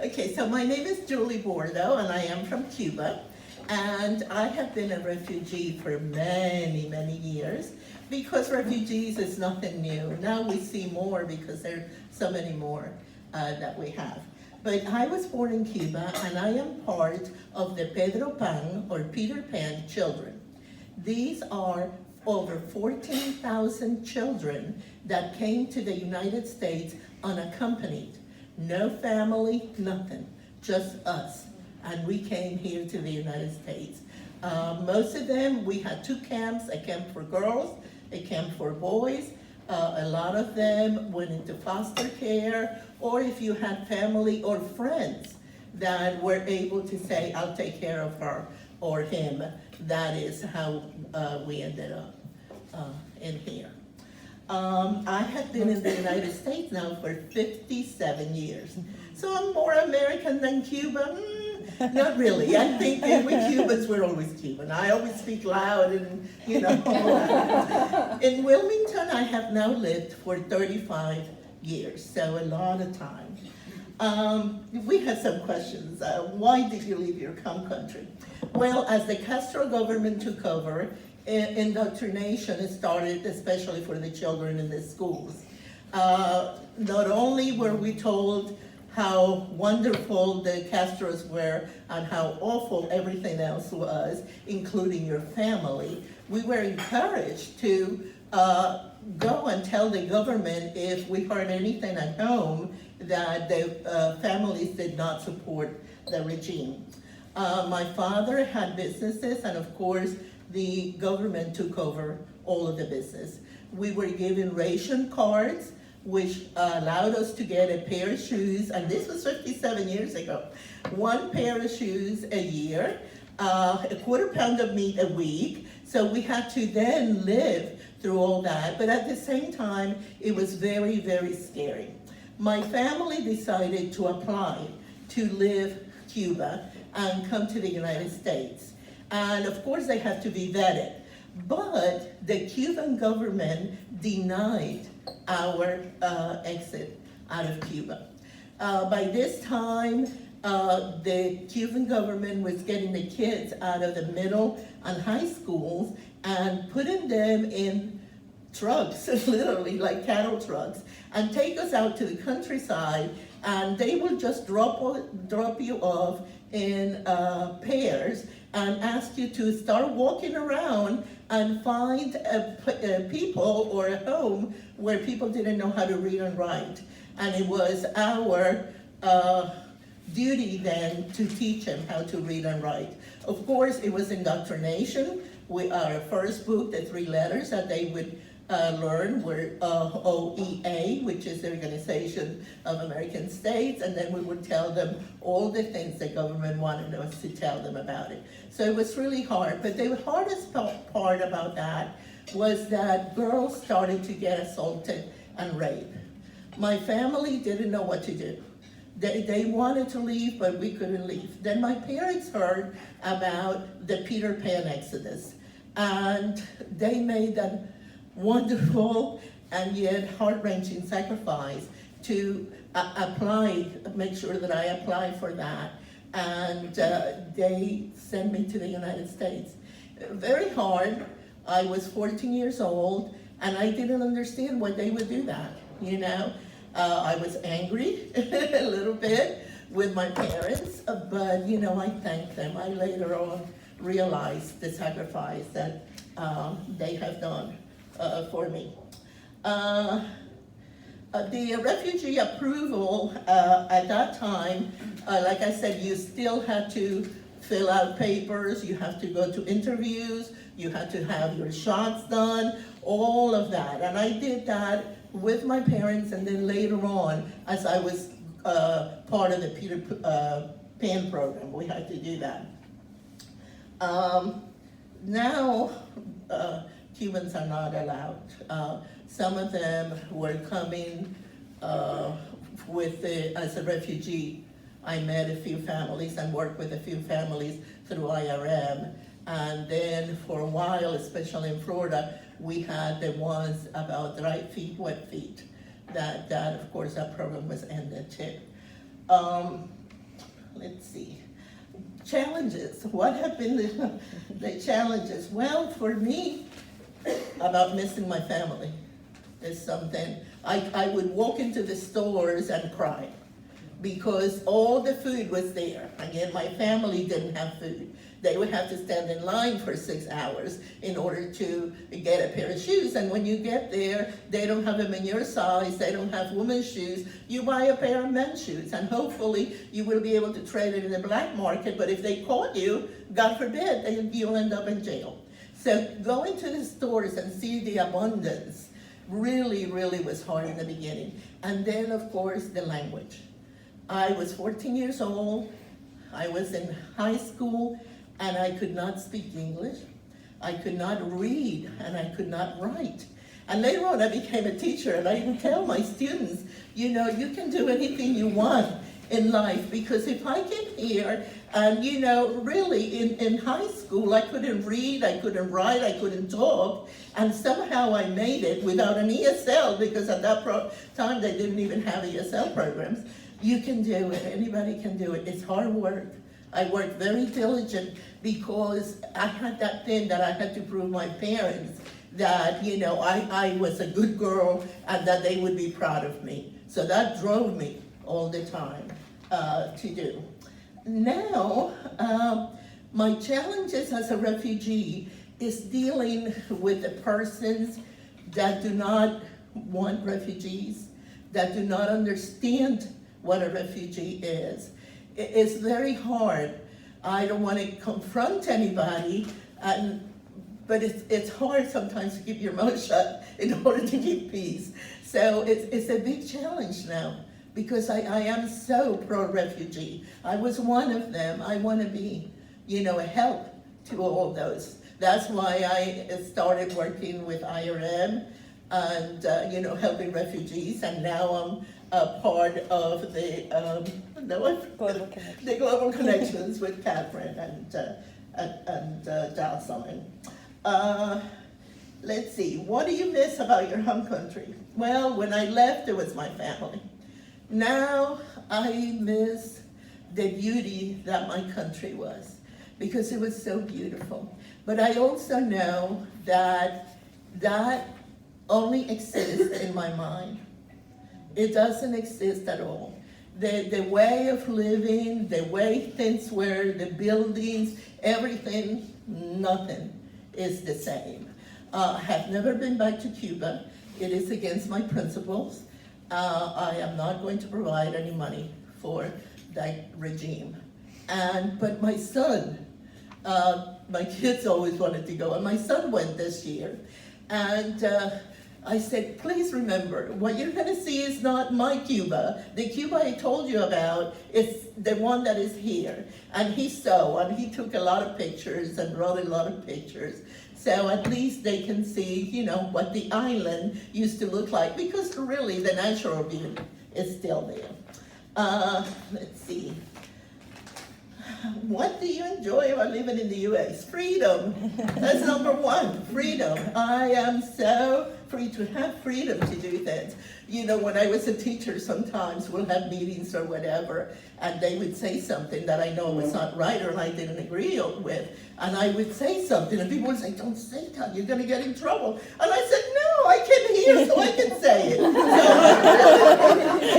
Okay, so my name is Julie Bordo, and I am from Cuba. And I have been a refugee for many, many years because refugees is nothing new. Now we see more because there are so many more that we have. But I was born in Cuba, and I am part of the Pedro Pan or Peter Pan children. These are over 14,000 children that came to the United States unaccompanied. No family, nothing, just us. And we came here to the United States. Most of them, we had two camps, a camp for girls, a camp for boys. A lot of them went into foster care, or if you had family or friends that were able to say, I'll take care of her or him, that is how we ended up in here. I have been in the United States now for 57 years. So I'm more American than Cuban. Not really. I think we Cubans, we're always Cuban. I always speak loud and, In Wilmington, I have now lived for 35 years, so a lot of time. We have some questions. Why did you leave your home country? Well, as the Castro government took over, indoctrination started, especially for the children in the schools. Not only were we told how wonderful the Castros were and how awful everything else was, including your family, we were encouraged to go and tell the government if we heard anything at home that the families did not support the regime. My father had businesses, and of course, the government took over all of the business. We were given ration cards, which allowed us to get a pair of shoes, and this was 57 years ago. One pair of shoes a year, a quarter pound of meat a week, so we had to then live through all that, but at the same time, it was very, very scary. My family decided to apply to live Cuba and come to the United States. And of course, they have to be vetted. But the Cuban government denied our exit out of Cuba. By this time, the Cuban government was getting the kids out of the middle and high schools and putting them in trucks, literally like cattle trucks, and take us out to the countryside, and they will just drop you off in pairs and ask you to start walking around and find people or a home where people didn't know how to read and write. And it was our duty then to teach them how to read and write. Of course, it was indoctrination. Our first book, the 3 letters that they would learn were OEA, which is the Organization of American States, and then we would tell them all the things the government wanted us to tell them about it. So it was really hard, but the hardest part about that was that girls started to get assaulted and raped. My family didn't know what to do. They wanted to leave, but we couldn't leave. Then my parents heard about the Peter Pan exodus, and they made that wonderful and yet heart-wrenching sacrifice to make sure that I applied for that. And they sent me to the United States. Very hard. I was 14 years old, and I didn't understand why they would do that, I was angry a little bit with my parents, but I thanked them. I later on realized the sacrifice that they have done for me. The refugee approval at that time, like I said, you still had to fill out papers, you have to go to interviews, you had to have your shots done, all of that. And I did that with my parents, and then later on, as I was part of the Peter Pan program, we had to do that. Now, Cubans are not allowed. Some of them were coming as a refugee. I met a few families and worked with a few families through IRM. And then for a while, especially in Florida, we had the ones about dry feet, wet feet. That of course, that program was ended too. let's see. Challenges. What have been the challenges? Well, for me, about missing my family is something. I would walk into the stores and cry because all the food was there. Again, my family didn't have food. They would have to stand in line for 6 hours in order to get a pair of shoes. And when you get there, they don't have them in your size. They don't have women's shoes. You buy a pair of men's shoes, and hopefully you will be able to trade it in the black market. But if they caught you, God forbid, then you'll end up in jail. So going to the stores and see the abundance really, really was hard in the beginning. And then, of course, the language. I was 14 years old. I was in high school, and I could not speak English. I could not read, and I could not write. And later on, I became a teacher, and I tell my students, you know, you can do anything you want in life, because if I came here, and you know, really in high school, I couldn't read, I couldn't write, I couldn't talk, and somehow I made it without an ESL, because at that time, they didn't even have ESL programs. You can do it, anybody can do it. It's hard work. I worked very diligent because I had that thing that I had to prove my parents that, you know, I was a good girl and that they would be proud of me. So that drove me all the time to do. Now, my challenges as a refugee is dealing with the persons that do not want refugees, that do not understand what a refugee is. It's very hard. I don't want to confront anybody, but it's hard sometimes to keep your mouth shut in order to keep peace. So it's a big challenge now, because I am so pro-refugee. I was one of them. I want to be, you know, a help to all those. That's why I started working with IRM and, you know, helping refugees, and now I'm a part of the Global Connections with Catherine and Jocelyn. Let's see, what do you miss about your home country? Well, when I left, it was my family. Now I miss the beauty that my country was, because it was so beautiful. But I also know that that only exists in my mind. It doesn't exist at all. The way of living, the way things were, the buildings, everything, nothing is the same. I have never been back to Cuba. It is against my principles. I am not going to provide any money for that regime. But my son, my kids always wanted to go, and my son went this year. And I said, please remember, what you're going to see is not my Cuba. The Cuba I told you about is the one that is here. And he saw, and he took a lot of pictures and wrote a lot of pictures. So at least they can see, you know, what the island used to look like, because really the natural beauty is still there. Let's see. What do you enjoy about living in the U.S.? Freedom. That's number one, freedom. I am so free to have freedom to do things. You know, when I was a teacher, sometimes we'll have meetings or whatever, and they would say something that I know was not right or I didn't agree with, and I would say something, and people would say, don't say that, you're going to get in trouble. And I said, no, I can hear, so I can say it. So,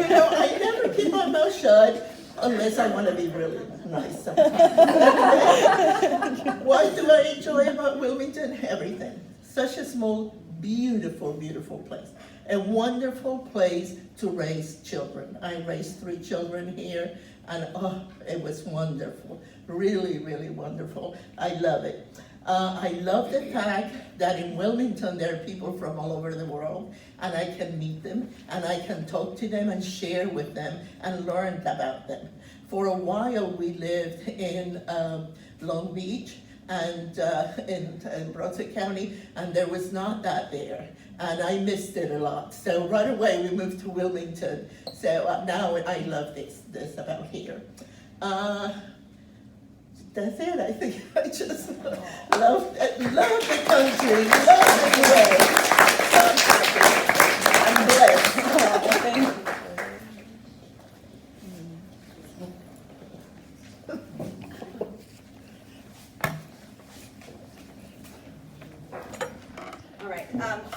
you know, I never keep my mouth shut, unless I want to be really nice sometimes. What do I enjoy about Wilmington? Everything. Such a small, beautiful, beautiful place. A wonderful place to raise children. I raised 3 children here, and oh, it was wonderful. Really, really wonderful. I love it. I love the fact that in Wilmington there are people from all over the world, and I can meet them, and I can talk to them and share with them and learn about them. For a while we lived in Long Beach and in Brunswick County, and there was not that there, and I missed it a lot. So right away we moved to Wilmington. So now I love this about here. That's it. I think I just love the country, love the US. I'm blessed. Thank you. All right,